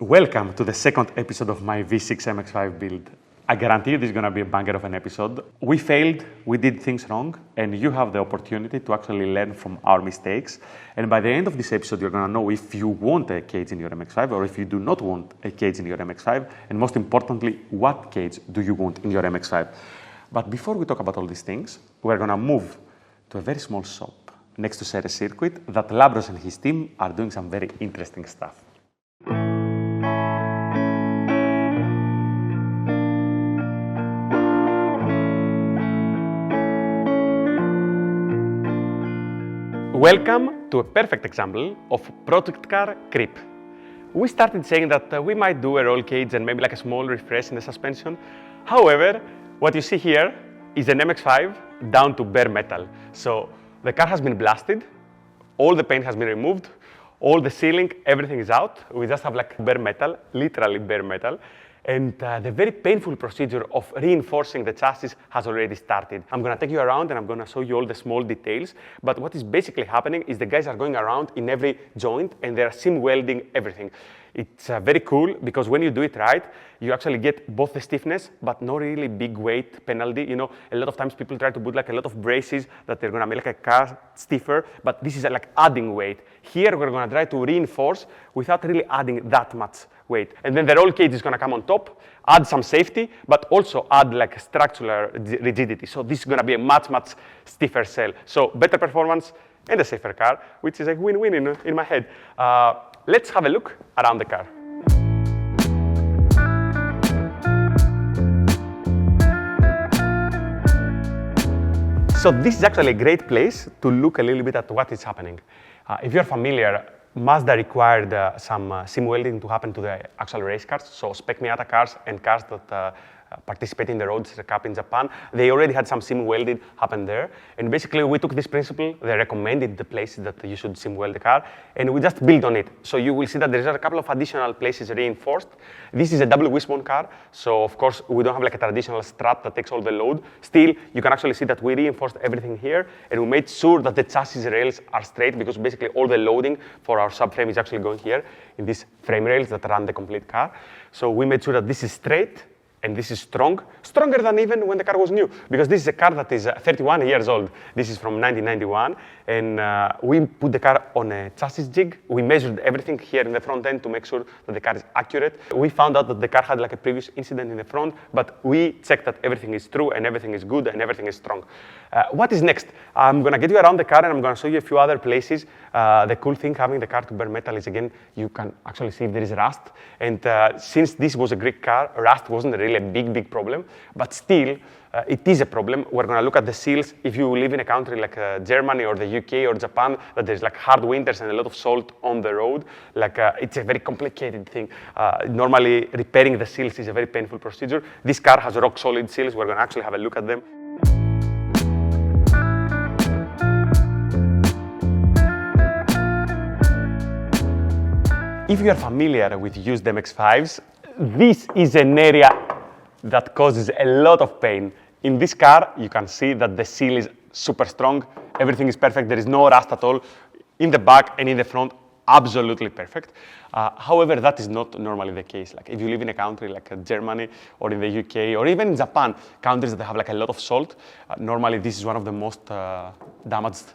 Welcome to the second episode of my V6 MX-5 build. I guarantee this is going to be a banger of an episode. We failed, we did things wrong, and you have the opportunity to actually learn from our mistakes. And by the end of this episode, you're going to know if you want a cage in your MX-5 or if you do not want a cage in your MX-5, and most importantly, what cage do you want in your MX-5. But before we talk about all these things, we're going to move to a very small shop next to Ceres Circuit that Labros and his team are doing some very interesting stuff. Welcome to a perfect example of project car creep. We started saying that we might do a roll cage and maybe like a small refresh in the suspension. However, what you see here is an MX-5 down to bare metal. So the car has been blasted, all the paint has been removed, all the sealing, everything is out. We just have like bare metal, literally bare metal. And the very painful procedure of reinforcing the chassis has already started. I'm going to take you around and I'm going to show you all the small details. But what is basically happening is the guys are going around in every joint and they're seam welding everything. It's very cool because when you do it right, you actually get both the stiffness, but no really big weight penalty. You know, a lot of times people try to put like a lot of braces that they're going to make like a car stiffer, but this is like adding weight. Here we're going to try to reinforce without really adding that much weight. And then the roll cage is going to come on top, add some safety, but also add like structural rigidity. So this is going to be a much stiffer cell. So better performance and a safer car, which is a win-win in my head. Let's have a look around the car. So this is actually a great place to look a little bit at what is happening. If you're familiar, Mazda required some seam welding to happen to the actual race cars. So spec Miata cars and cars that participate in the Roadster Cup in Japan, they already had some seam welding happen there. And basically we took this principle, they recommended the places that you should seam weld the car, and we just built on it. So you will see that there's a couple of additional places reinforced. This is a double wishbone car, so of course we don't have like a traditional strut that takes all the load. Still, you can actually see that we reinforced everything here, and we made sure that the chassis rails are straight because basically all the loading for our subframe is actually going here in these frame rails that run the complete car. So we made sure that this is straight, and this is strong, stronger than even when the car was new, because this is a car that is 31 years old. This is from 1991, and we put the car on a chassis jig. We measured everything here in the front end to make sure that the car is accurate. We found out that the car had like a previous incident in the front, but we checked that everything is true and everything is good and everything is strong. What is next? I'm gonna get you around the car and I'm gonna show you a few other places. The cool thing having the car to bare metal is, again, you can actually see if there is rust. And since this was a Greek car, rust wasn't really a big problem, but still, it is a problem. We're going to look at the seals. If you live in a country like Germany or the UK or Japan, that there's like hard winters and a lot of salt on the road, like it's a very complicated thing. Normally, repairing the seals is a very painful procedure. This car has rock solid seals. We're going to actually have a look at them. If you are familiar with used MX-5s, this is an area that causes a lot of pain. In this car, you can see that the seal is super strong. Everything is perfect. There is no rust at all. In the back and in the front, absolutely perfect. However, that is not normally the case. Like if you live in a country like Germany or in the UK or even in Japan, countries that have like a lot of salt, normally this is one of the most damaged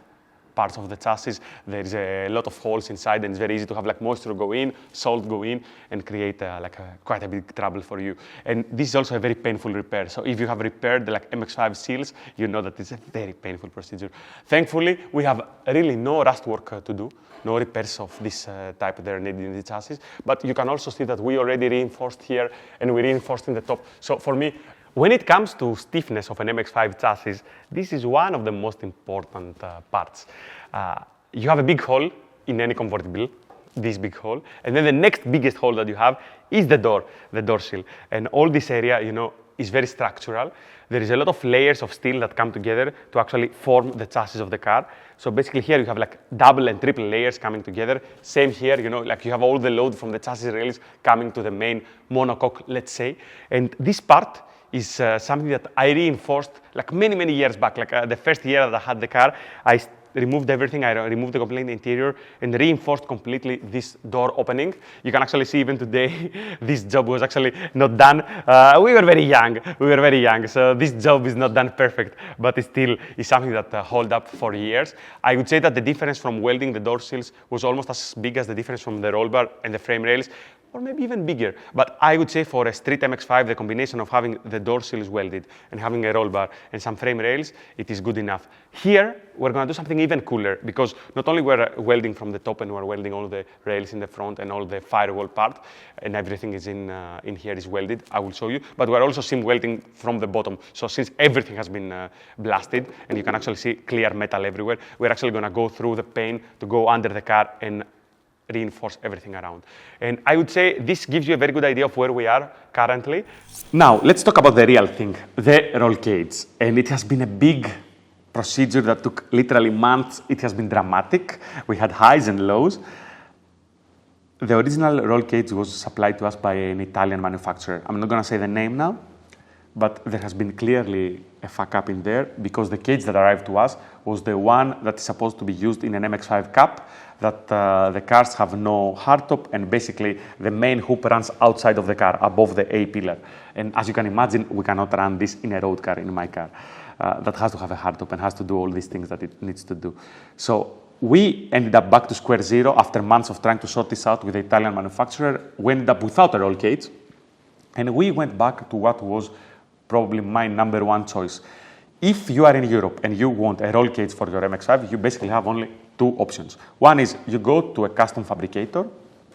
parts of the chassis. There is a lot of holes inside and it's very easy to have like moisture go in, salt go in and create quite a big trouble for you. And this is also a very painful repair. So if you have repaired the like MX-5 seals, you know that it's a very painful procedure. Thankfully, we have really no rust work to do, no repairs of this type that are needed in the chassis. But you can also see that we already reinforced here and we reinforced in the top. So for me, when it comes to stiffness of an MX-5 chassis, this is one of the most important parts. You have a big hole in any convertible, this big hole, and then the next biggest hole that you have is the door sill. And all this area, you know, is very structural. There is a lot of layers of steel that come together to actually form the chassis of the car. So basically here you have like double and triple layers coming together. Same here, you know, like you have all the load from the chassis rails coming to the main monocoque, let's say. And this part is something that I reinforced like many years back. Like the first year that I had the car, I removed everything. I removed the complete interior and reinforced completely this door opening. You can actually see even today, this job was actually not done. We were very young, so this job is not done perfect, but it still is something that hold up for years. I would say that the difference from welding the door sills was almost as big as the difference from the roll bar and the frame rails, or maybe even bigger. But I would say for a street MX-5, the combination of having the door sills welded and having a roll bar and some frame rails, it is good enough. Here, we're going to do something even cooler, because not only we're welding from the top and we're welding all the rails in the front and all the firewall part, and everything is in here is welded, I will show you, but we're also seam welding from the bottom. So since everything has been blasted, and you can actually see clear metal everywhere, we're actually going to go through the paint to go under the car and reinforce everything around. And I would say this gives you a very good idea of where we are currently. Now, let's talk about the real thing, the roll cage. And it has been a big procedure that took literally months. It has been dramatic. We had highs and lows. The original roll cage was supplied to us by an Italian manufacturer. I'm not going to say the name now, but there has been clearly a fuck up in there, because the cage that arrived to us was the one that is supposed to be used in an MX-5 Cup, that the cars have no hardtop, and basically the main hoop runs outside of the car, above the A pillar. And as you can imagine, we cannot run this in a road car, in my car. That has to have a hardtop and has to do all these things that it needs to do. So we ended up back to square zero after months of trying to sort this out with the Italian manufacturer. We ended up without a roll cage, and we went back to what was probably my number one choice. If you are in Europe and you want a roll cage for your MX-5, you basically have only two options. One is you go to a custom fabricator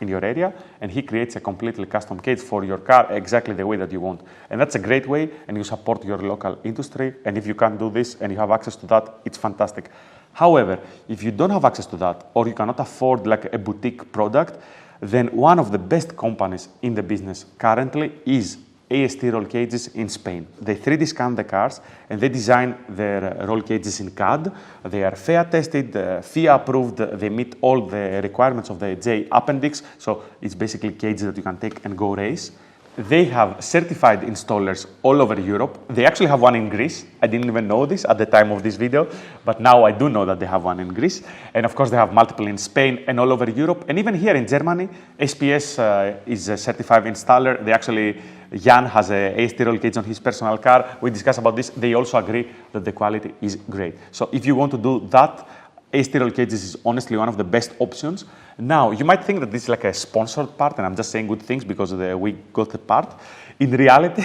in your area, and he creates a completely custom cage for your car exactly the way that you want. And that's a great way, and you support your local industry. And if you can do this and you have access to that, it's fantastic. However, if you don't have access to that, or you cannot afford like a boutique product, then one of the best companies in the business currently is AST roll cages in Spain. They 3D scan the cars and they design their roll cages in CAD. They are FIA tested, FIA approved, they meet all the requirements of the J appendix, so it's basically cages that you can take and go race. They have certified installers all over Europe. They actually have one in Greece. I didn't even know this at the time of this video, but now I do know that they have one in Greece. And of course, they have multiple in Spain and all over Europe. And even here in Germany, SPS is a certified installer. They actually, Jan has a AST roll cage on his personal car. We discussed about this. They also agree that the quality is great. So if you want to do that, AST roll cages is honestly one of the best options. Now, you might think that this is like a sponsored part, and I'm just saying good things because we got the part. In reality,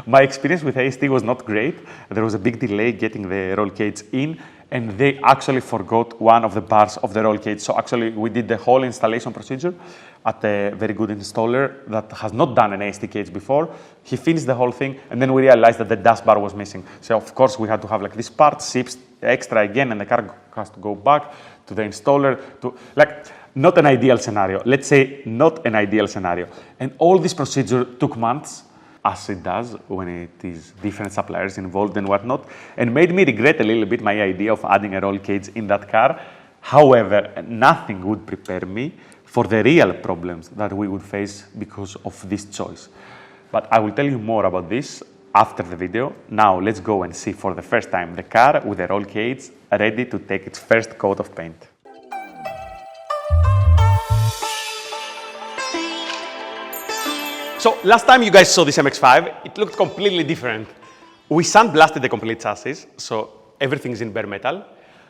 my experience with AST was not great. There was a big delay getting the roll cage in, and they actually forgot one of the bars of the roll cage. So actually, we did the whole installation procedure at a very good installer that has not done an AST cage before. He finished the whole thing, and then we realized that the dash bar was missing. So of course, we had to have like this part shipped extra again, and the car has to go back to the installer to like. Not an ideal scenario. Let's say not an ideal scenario. And all this procedure took months, as it does when it is different suppliers involved and whatnot, and made me regret a little bit my idea of adding a roll cage in that car. However, nothing would prepare me for the real problems that we would face because of this choice. But I will tell you more about this after the video. Now let's go and see for the first time the car with a roll cage ready to take its first coat of paint. So last time you guys saw this MX-5, it looked completely different. We sandblasted the complete chassis, so everything is in bare metal.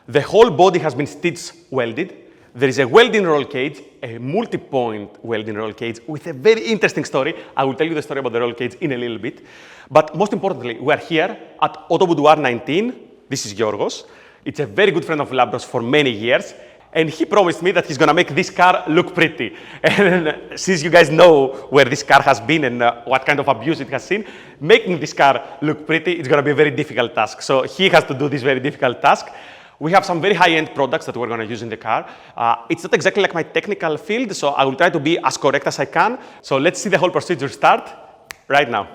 The whole body has been stitched welded. There is a welding roll cage, a multi-point welding roll cage with a very interesting story. I will tell you the story about the roll cage in a little bit. But most importantly, we are here at Auto Boudoir 19. This is Yorgos. It's a very good friend of Labros for many years. And he promised me that he's going to make this car look pretty. And since you guys know where this car has been and what kind of abuse it has seen, making this car look pretty is going to be a very difficult task. So he has to do this very difficult task. We have some very high-end products that we're going to use in the car. It's not exactly like my technical field, so I will try to be as correct as I can. So let's see the whole procedure start right now.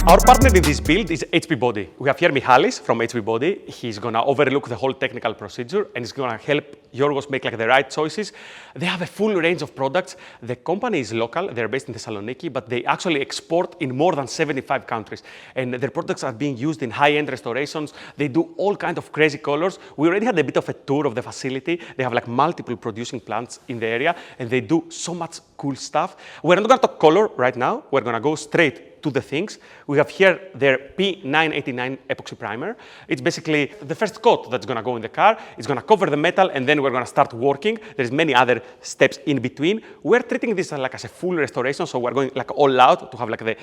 Our partner in this build is HP Body. We have here Michalis from HP Body. He's gonna overlook the whole technical procedure and he's gonna help Yorgos make like the right choices. They have a full range of products. The company is local, they're based in Thessaloniki, but they actually export in more than 75 countries. And their products are being used in high-end restorations. They do all kinds of crazy colors. We already had a bit of a tour of the facility. They have like multiple producing plants in the area and they do so much cool stuff. We're not gonna talk color right now. We're gonna go straight to the things. We have here their P989 epoxy primer. It's basically the first coat that's gonna go in the car. It's gonna cover the metal and then we're gonna start working. There's many other steps in between. We're treating this like as a full restoration, so we're going like all out to have like the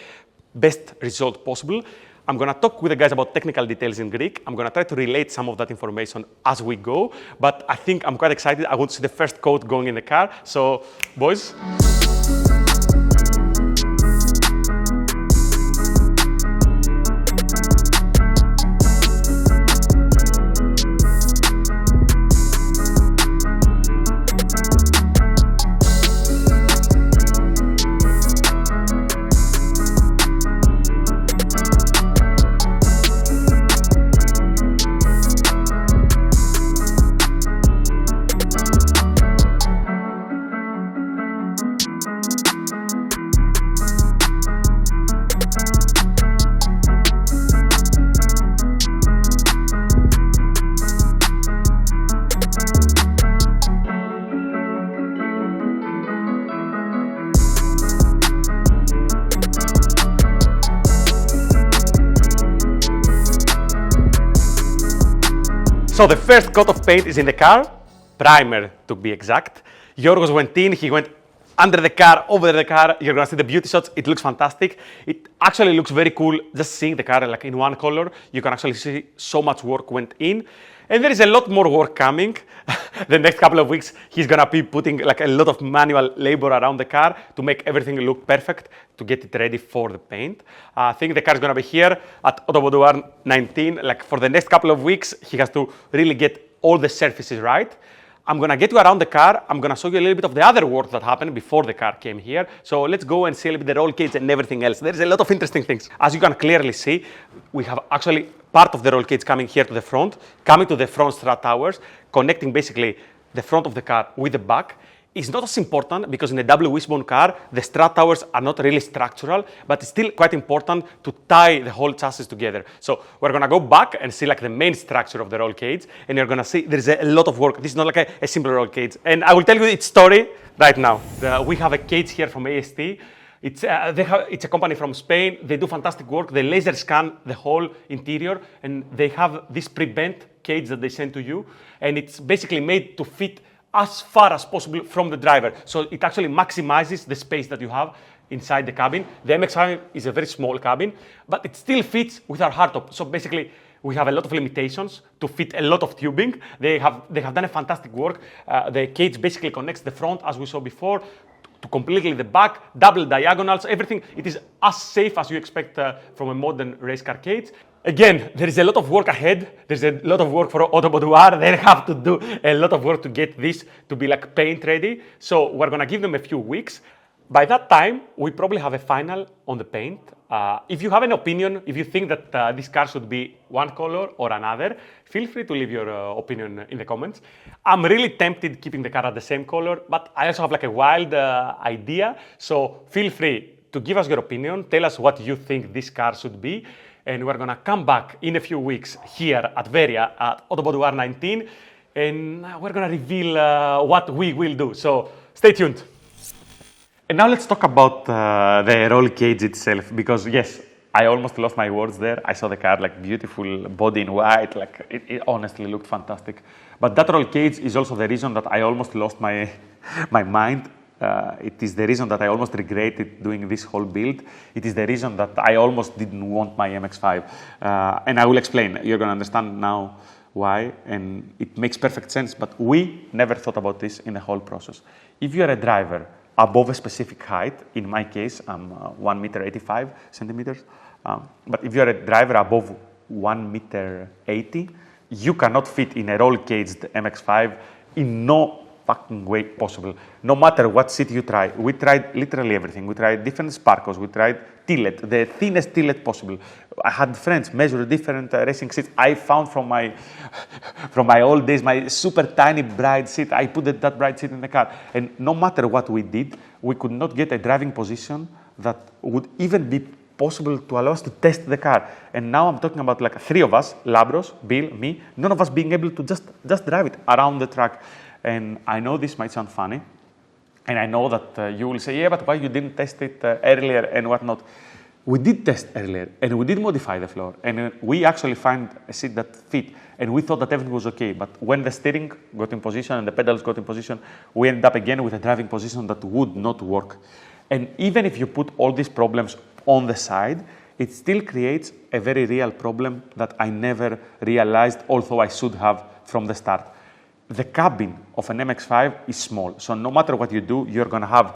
best result possible. I'm gonna talk with the guys about technical details in Greek. I'm gonna try to relate some of that information as we go, but I think I'm quite excited. I want to see the first coat going in the car. So, boys. So the first coat of paint is in the car, primer to be exact. Yorgos went in, he went under the car, over the car. You're gonna see the beauty shots. It looks fantastic. It actually looks very cool just seeing the car like in one color. You can actually see so much work went in. And there is a lot more work coming. The next couple of weeks, he's gonna be putting like a lot of manual labor around the car to make everything look perfect, to get it ready for the paint. I think the car is gonna be here at Autoboudoir 19. Like for the next couple of weeks, he has to really get all the surfaces right. I'm gonna get you around the car. I'm gonna show you a little bit of the other work that happened before the car came here. So let's go and see a little bit the roll cage and everything else. There's a lot of interesting things. As you can clearly see, we have actually part of the roll cage coming here to the front, coming to the front strut towers, connecting basically the front of the car with the back. It's not as important because in a double wishbone car, the strut towers are not really structural, but it's still quite important to tie the whole chassis together. So we're gonna go back and see like the main structure of the roll cage, and you're gonna see there's a lot of work. This is not like a simple roll cage. And I will tell you its story right now. We have a cage here from AST. It's a company from Spain. They do fantastic work. They laser scan the whole interior, and they have this pre-bent cage that they send to you, and it's basically made to fit as far as possible from the driver. So it actually maximizes the space that you have inside the cabin. The MX-5 is a very small cabin, but it still fits with our hardtop. So basically, we have a lot of limitations to fit a lot of tubing. They have done a fantastic work. The cage basically connects the front, as we saw before, to completely the back, double diagonals, everything. It is as safe as you expect from a modern race car cage. Again, there is a lot of work ahead. There's a lot of work for Autoboudoir. They have to do a lot of work to get this to be like paint ready. So we're gonna give them a few weeks. By that time, we probably have a final on the paint. If you have an opinion, if you think that this car should be one color or another, feel free to leave your opinion in the comments. I'm really tempted keeping the car at the same color, but I also have like a wild idea. So feel free to give us your opinion. Tell us what you think this car should be. And we're gonna come back in a few weeks here at Veria at Autoboudoir 19, and we're gonna reveal what we will do. So stay tuned. And now let's talk about the roll cage itself, because yes, I almost lost my words there. I saw the car like beautiful body in white, like it honestly looked fantastic. But that roll cage is also the reason that I almost lost my mind. It is the reason that I almost regretted doing this whole build. It is the reason that I almost didn't want my MX-5. And I will explain. You're going to understand now why. And it makes perfect sense. But we never thought about this in the whole process. If you are a driver above a specific height, in my case, I'm 1 meter 85 centimeters. But if you are a driver above 1 meter 80, you cannot fit in a roll caged MX-5 in no fucking way possible. No matter what seat you try. We tried literally everything. We tried different Sparkos. We tried tillet, the thinnest tillet possible. I had friends measure different racing seats. I found from my old days, my super tiny bride seat. I put that bride seat in the car. And no matter what we did, we could not get a driving position that would even be possible to allow us to test the car. And now I'm talking about like 3 of us, Labros, Bill, me, none of us being able to just drive it around the track. And I know this might sound funny, and I know that you will say, yeah, but why you didn't test it earlier and whatnot? We did test earlier, and we did modify the floor, and we actually found a seat that fit, and we thought that everything was okay. But when the steering got in position and the pedals got in position, we ended up again with a driving position that would not work. And even if you put all these problems on the side, it still creates a very real problem that I never realized, although I should have from the start. The cabin of an MX-5 is small, so no matter what you do, you're going to have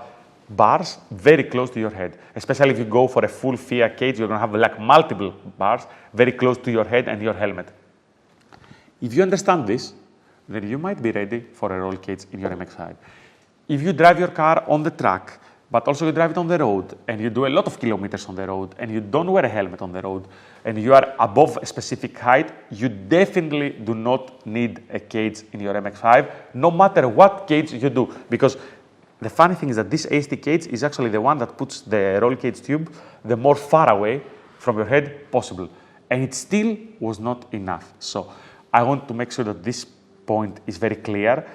bars very close to your head. Especially if you go for a full FIA cage, you're going to have like multiple bars very close to your head and your helmet. If you understand this, then you might be ready for a roll cage in your MX-5. If you drive your car on the track, but also you drive it on the road, and you do a lot of kilometers on the road, and you don't wear a helmet on the road, and you are above a specific height, you definitely do not need a cage in your MX-5, no matter what cage you do. Because the funny thing is that this AST cage is actually the one that puts the roll cage tube the more far away from your head possible. And it still was not enough. So I want to make sure that this point is very clear.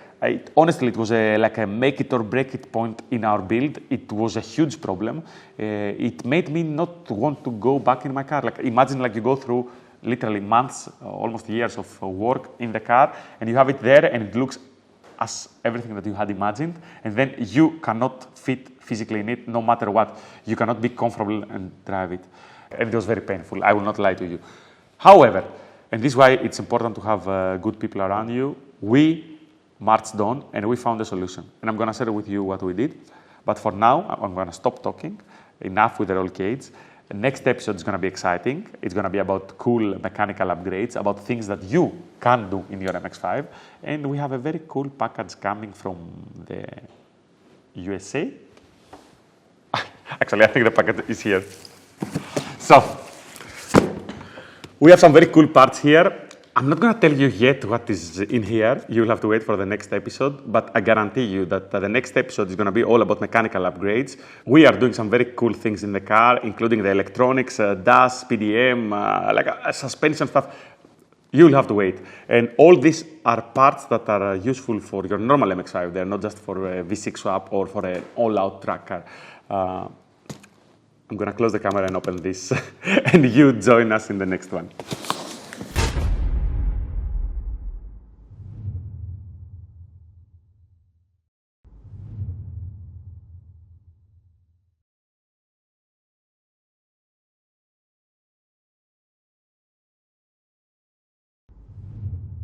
Honestly, it was like a make it or break it point in our build. It was a huge problem. It made me not want to go back in my car. Like, imagine like you go through literally months, almost years of work in the car, and you have it there and it looks as everything that you had imagined, and then you cannot fit physically in it no matter what. You cannot be comfortable and drive it. And it was very painful, I will not lie to you. However, and this is why it's important to have good people around you, we marched on and we found a solution. And I'm gonna share with you what we did. But for now, I'm gonna stop talking. Enough with the roll cage. The next episode is gonna be exciting. It's gonna be about cool mechanical upgrades, about things that you can do in your MX-5. And we have a very cool package coming from the USA. Actually, I think the package is here. So, we have some very cool parts here. I'm not going to tell you yet what is in here. You'll have to wait for the next episode. But I guarantee you that the next episode is going to be all about mechanical upgrades. We are doing some very cool things in the car, including the electronics, DAS, PDM, suspension stuff. You'll have to wait. And all these are parts that are useful for your normal MX-5. They're not just for a V6 swap or for an all-out track car. I'm going to close the camera and open this, and you join us in the next one.